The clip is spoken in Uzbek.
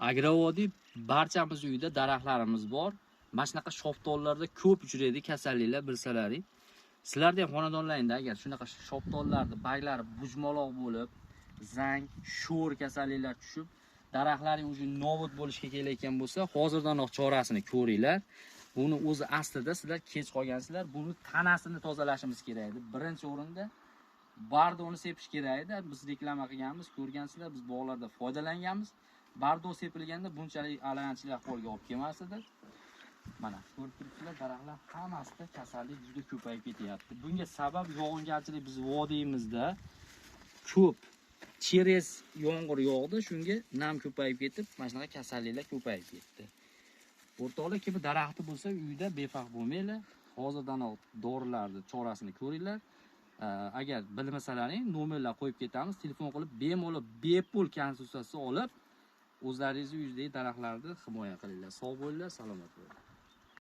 Agrovodiy barchamiz uyda daraxtlarimiz bor. Mana shunaqa shoftollarda ko'p uchraydi kasalliklar bilsalaring. Sizlarda ham xonadonlaringda agar shunaqa shoftollarni baglari bujmaloq bo'lib, zang, sho'r kasalliklar tushib, daraxtlaring уже nobud bo'lishga kelayotgan bo'lsa, hozirdanoq chorasini ko'ringlar. Buni o'zi aslida sizlar kech qolgansizlar. Buni tanasini tozalashimiz kerak edi. Birinchi o'rinda bardoni sepish kerak edi. Biz reklama qilganmiz, ko'rgansizlar, biz bog'larda foydalanganmiz. Bardo sepilganda bunchalik alanchilik ahvolga olib kelmas edi. Mana ko'rib turibsizlar, daraxtlar hammasida kasallik juda ko'payib ketyapti. Bunga sabab yog'ingarchilik biz vodiyimizda ko'p cheres yomg'ir yog'di, shunga nam ko'payib ketib, mana shunaqa kasalliklar ko'payib ketdi. O'rtoqlar, kim daraxti bo'lsa, uyda befarq bo'lmanglar. Hozirdanoq dorilarni chorasini ko'ringlar. Agar bilmasalaring, nomerlar qo'yib ketamiz. Telefon qilib bemalol bepul konsultatsiya olib, o'zlaringizni uyidagi daraxtlarni himoya qilinglar. Sog' bo'linglar, salomat bo'linglar.